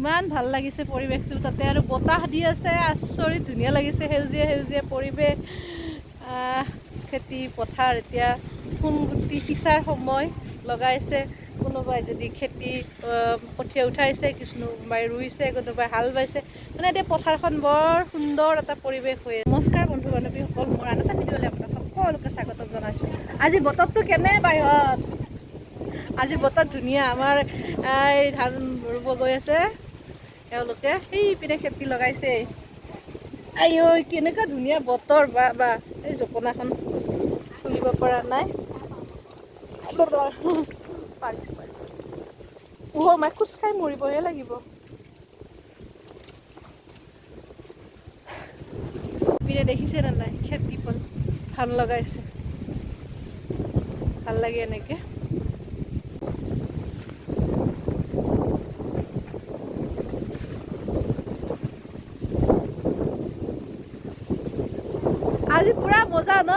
ইমান ভাল লাগিছে পৰিৱেশটো তাতে আৰু বতাহ দি আছে আচৰিত ধুনীয়া লাগিছে সেউজীয়া সেউজীয়া পৰিৱেশ খেতি পথাৰ এতিয়া সোণগুটি সিঁচাৰ সময় লগাইছে কোনোবাই যদি খেতি কঠীয়া উঠাইছে কোনোবাই ৰুইছে কোনোবাই হাল বাইছে মানে এতিয়া পথাৰখন বৰ সুন্দৰ এটা পৰিৱেশ হৈ আছে। নমস্কাৰ বন্ধু বান্ধৱীসকল, মোৰ আন এটা ভিডিঅ'লৈ আপোনাক সকলোকে স্বাগতম জনাইছোঁ। আজি বতৰটো কেনে বাহিৰত? আজি বতৰ ধুনীয়া। আমাৰ এই ধান ৰুব গৈ আছে তেওঁলোকে, সেইপিনে খেতি লগাইছে। আই ঐ কেনেকুৱা ধুনীয়া বতৰ বা এই জপনাখন খুলিব পৰা নাই। মাই খোজ খাই মৰিবহে লাগিব। পিনে দেখিছে নে নাই খেতি ধান লগাইছে, ভাল লাগে এনেকে। আজি পুৰা মজা ন?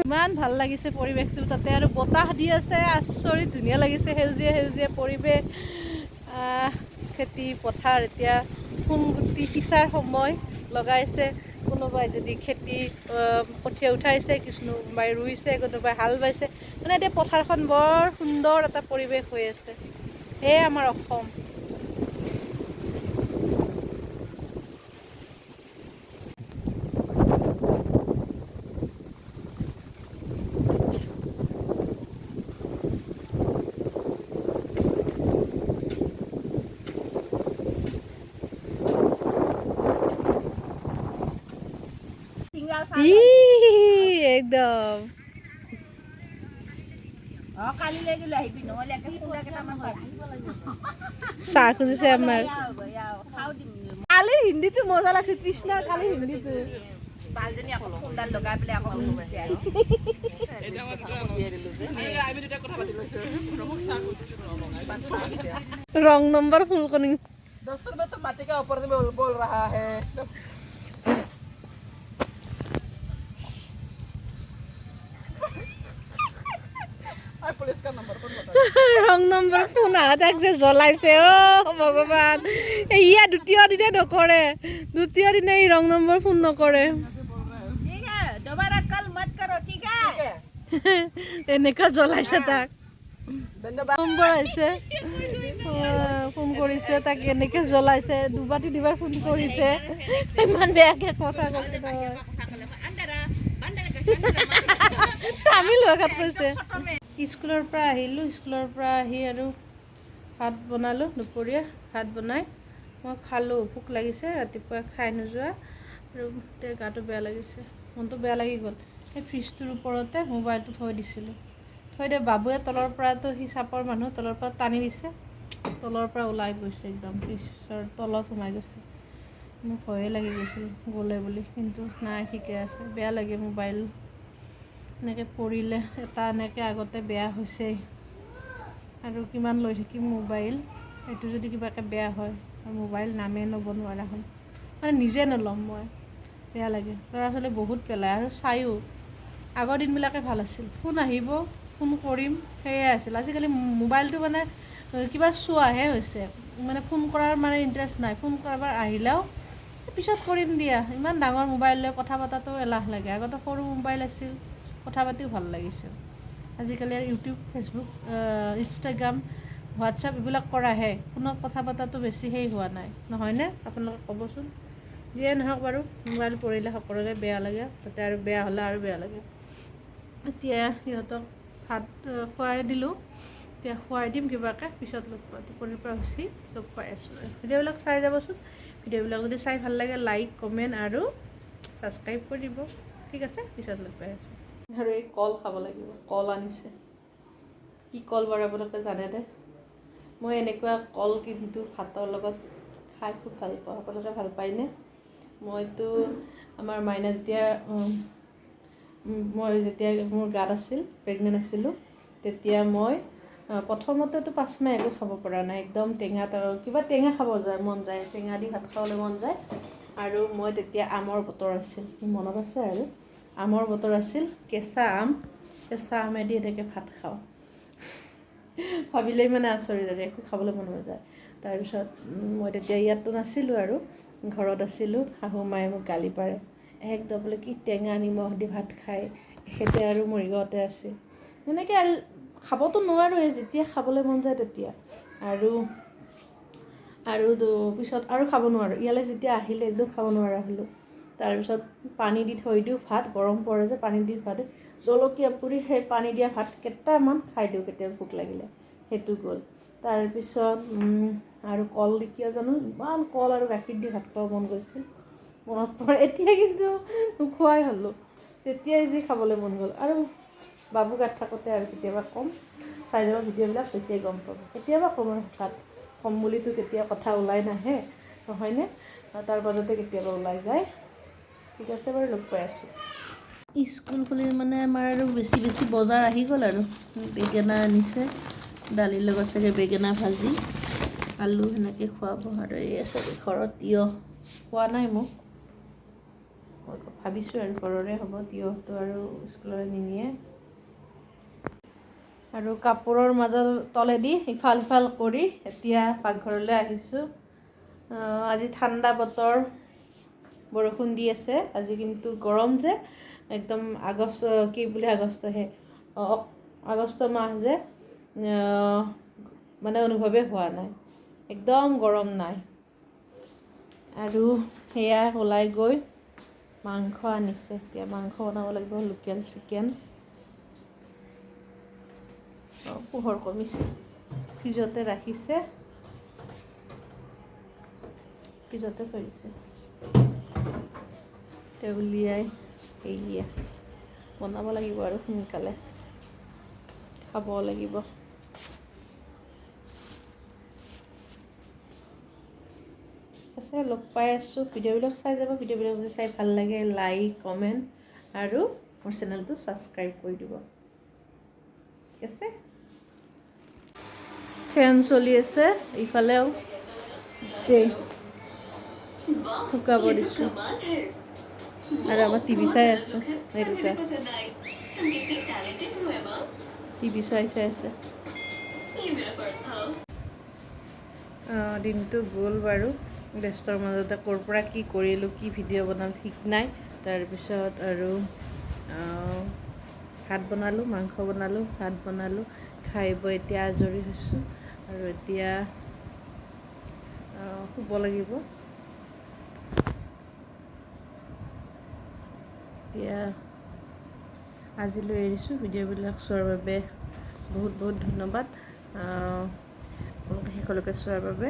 ইমান ভাল লাগিছে পৰিৱেশটো তাতে আৰু বতাহ দি আছে আচৰিত ধুনীয়া লাগিছে সেউজীয়া সেউজীয়া পৰিৱেশ খেতি পথাৰ এতিয়া সোণগুটি সিঁচাৰ সময় লগাইছে কোনোবাই যদি খেতি কঠীয়া উঠাইছে কোনোবাই ৰুইছে কোনোবাই হাল বাইছে মানে এতিয়া পথাৰখন বৰ সুন্দৰ এটা পৰিৱেশ হৈ আছে। সেয়ে আমাৰ অসম। একদম চাহ খুজিছে আমাৰ। কালি হিন্দীটো মজা লাগছে তৃষ্ণাৰ কালি হিন্দীটো। रॉन्ग नंबर फुल करनी। दोस्तों मैं तो माटी का ऊपर से बोल रहा है। पुलिस का नंबर रॉन्ग नंबर फोन आते जे জ্বলাইছে ও ভগৱান ইয়া দ্বিতীয় দিনে নকৰে দ্বিতীয় দিনে এই ৰং নম্বৰ ফোন নকৰে ঠিক আছে दोबारा कल मत करो ठीक है এনেকা জ্বলাইছে তাক ধন্যবাদ নম্বৰ আছে ফোন কৰিছে তাক এনেকে জ্বলাইছে দুবাৰ তিনিবাৰ ফোন কৰিছে ইমান বেয়াকে কথা কৈছে তামিল ভাষাত কৈছে স্কুলৰ পৰা আহিলোঁ স্কুলৰ পৰা আহি আৰু ভাত বনালোঁ দুপৰীয়া ভাত বনাই মই খালোঁ ভোক লাগিছে ৰাতিপুৱা খাই নোযোৱা আৰু গাটো বেয়া লাগিছে মনটো বেয়া লাগি গ'ল সেই ফ্ৰিজটোৰ ওপৰতে মোবাইলটো থৈ দিছিলোঁ থৈ দিয়ে বাবুৱে তলৰ পৰাতো সি চাপৰ মানুহ তলৰ পৰা টানি দিছে তলৰ পৰা ওলাই গৈছে একদম ফ্ৰিজৰ তলত সোমাই গৈছে মোৰ ভয়ে লাগি গৈছিল গ'লে বুলি কিন্তু নাই ঠিকে আছে বেয়া লাগে মোবাইল এনেকৈ পৰিলে এটা এনেকৈ আগতে বেয়া হৈছেই আৰু কিমান লৈ থাকিম মোবাইল এইটো যদি কিবাকৈ বেয়া হয় মোবাইল নামেই ল'ব নোৱাৰা হ'ল মানে নিজে নল'ম মই বেয়া লাগে ল'ৰা ছোৱালী বহুত পেলায় আৰু চায়ো আগৰ দিনবিলাকে ভাল আছিল ফোন আহিব ফোন কৰিম সেয়াই আছিল আজিকালি মোবাইলটো মানে কিবা চোৱাহে হৈছে মানে ফোন কৰাৰ মানে ইণ্টাৰেষ্ট নাই ফোন কৰাৰ আহিলেও পিছত কৰিম দিয়া ইমান ডাঙৰ মোবাইল লৈ কথা পতাটো এলাহ লাগে আগতে সৰু মোবাইল আছিল কথা পাতিও ভাল লাগিছিল আজিকালি ইউটিউব ফেচবুক ইনষ্টাগ্ৰাম হোৱাটছআপ এইবিলাক কৰাহে ফোনত কথা পতাটো বেছি হেৰি হোৱা নাই নহয়নে আপোনালোকে ক'বচোন যিয়ে নহওক বাৰু মোবাইল পৰিলে সকলোৰে বেয়া লাগে তাতে আৰু বেয়া হ'লে আৰু বেয়া লাগে এতিয়া সিহঁতক ভাত খুৱাই দিলোঁ এতিয়া খুৱাই দিম কিবাকৈ পিছত লগ পাওঁ টোপনিৰ পৰা উঠি লগ পাই আছোঁ ভিডিঅ'বিলাক চাই যাবচোন ভিডিঅ'বিলাক যদি চাই ভাল লাগে লাইক কমেণ্ট আৰু ছাবস্ক্ৰাইব কৰি দিব ঠিক আছে পিছত লগ পাই আছোঁ আৰু এই কল খাব লাগিব কল আনিছে কি কল বাৰু আপোনালোকে জানেনে মই এনেকুৱা কল কিন্তু ভাতৰ লগত খাই খুব ভাল পাওঁ আপোনালোকে ভাল পায়নে মইতো আমাৰ মাইনা যেতিয়া মোৰ গাত আছিল প্ৰেগনেণ্ট আছিলোঁ তেতিয়া মই প্ৰথমতেতো 5 মাহ একো খাব পৰা নাই একদম টেঙা কিবা টেঙা খাব মন যায় টেঙা দি ভাত খাবলৈ মন যায় আৰু মই তেতিয়া আমৰ বতৰ আছিল মনত আছে আৰু আমৰ বতৰ আছিল কেঁচা আমেদি এনেকৈ ভাত খাওঁ ভাবিলেই মানে আচৰিত আৰু একো খাবলৈ মন নাযায়। তাৰপিছত মই তেতিয়া ইয়াততো নাছিলোঁ আৰু ঘৰত আছিলোঁ। শাহু মায়ে মোক গালি পাৰে, একদম বোলে কি টেঙা নিমখ দি ভাত খায়, এখেতে আৰু মৰিগাঁৱতে আছে। সেনেকৈ আৰু খাবতো নোৱাৰোৱে, যেতিয়া খাবলৈ মন যায় তেতিয়া। আৰু পিছত আৰু খাব নোৱাৰোঁ। ইয়ালৈ যেতিয়া আহিলে একদম খাব নোৱাৰা হ'লোঁ। তাৰপিছত পানী দি থৈ দিওঁ, ভাত গৰম পৰে যে পানী দি ভাত জলকীয়া পুৰি সেই পানী দিয়া ভাত কেইটামান খাই দিওঁ কেতিয়াবা ভোক লাগিলে, সেইটো গ'ল। তাৰপিছত আৰু কল দি কিয় জানো ইমান কল আৰু গাখীৰ দি ভাত খাব মন গৈছিল, মনত পৰে। এতিয়া কিন্তু নোখোৱাই হ'লোঁ, তেতিয়াই যি খাবলৈ মন গ'ল। আৰু বাবু গাত থাকোঁতে আৰু কেতিয়াবা ক'ম, চাই যাব ভিডিঅ'বিলাক, তেতিয়াই গম পাব। কেতিয়াবা ক'ম আৰু হঠাৎ ক'ম বুলিতো কেতিয়া কথা ওলাই নাহে, নহয়নে? তাৰ মাজতে কেতিয়াবা ওলাই যায়। ঠিক আছে বাৰু, লগ পাই আছোঁ। স্কুল খুলিল মানে আমাৰ আৰু বেছি বজাৰ আহি গ'ল আৰু। বেঙেনা আনিছে, দালিৰ লগত চাগে বেঙেনা ভাজি, আলু সেনেকৈ খুৱাব। আৰু এই আছে ঘৰত তিয়ঁহ খোৱা নাই মোক, ভাবিছোঁ আৰু ঘৰৰে হ'ব তিয়ঁহটো, আৰু স্কুললৈ নিনিয়ে। আৰু কাপোৰৰ মাজত তলেদি ইফাল সিফাল কৰি এতিয়া পাকঘৰলৈ আহিছোঁ। আজি ঠাণ্ডা বতৰ, বৰষুণ দি আছে আজি, কিন্তু গৰম যে একদম। আগষ্ট মাহ যে মানে অনুভৱেই হোৱা নাই, একদম গৰম নাই। আৰু সেয়া ওলাই গৈ মাংস আনিছে, এতিয়া মাংস বনাব লাগিব, লোকেল চিকেন। পোহৰ কমিছে, ফ্ৰিজতে ৰাখিছে, ফ্ৰিজতে থৈ দিছে। এতিয়া উলিয়াই সেয়া বনাব লাগিব আৰু সোনকালে খাব লাগিব। আছে, লগ পাই আছোঁ। ভিডিঅ'বিলাক চাই যাব। ভিডিঅ'বিলাক যদি চাই ভাল লাগে, লাইক, কমেণ্ট আৰু মোৰ চেনেলটো ছাবস্ক্ৰাইব কৰি দিব। ঠিক আছে। ফেন চলি আছে ইফালেও, শুকাব দিছোঁ। আৰু আমাৰ টিভি চাই আছে, এই দুটা টিভি চাই আছে। দিনটো গ'ল বাৰু ব্যস্তৰ মাজতে, ক'ৰ পৰা কি কৰিলোঁ, কি ভিডিঅ' বনাম ঠিক নাই। তাৰপিছত আৰু ভাত বনালোঁ, মাংস বনালোঁ, ভাত বনালোঁ, খাই বৈ এতিয়া আজৰি হৈছোঁ। আৰু এতিয়া শুব লাগিব। এতিয়া আজিলৈ এৰিছোঁ। ভিডিঅ'বিলাক চোৱাৰ বাবে বহুত ধন্যবাদ। শেষলৈকে চোৱাৰ বাবে।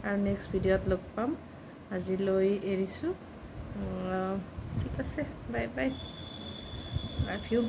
আৰু নেক্সট ভিডিঅ'ত লগ পাম। আজিলৈ এৰিছোঁ। ঠিক আছে, বাই বাই, লাভ ইউ।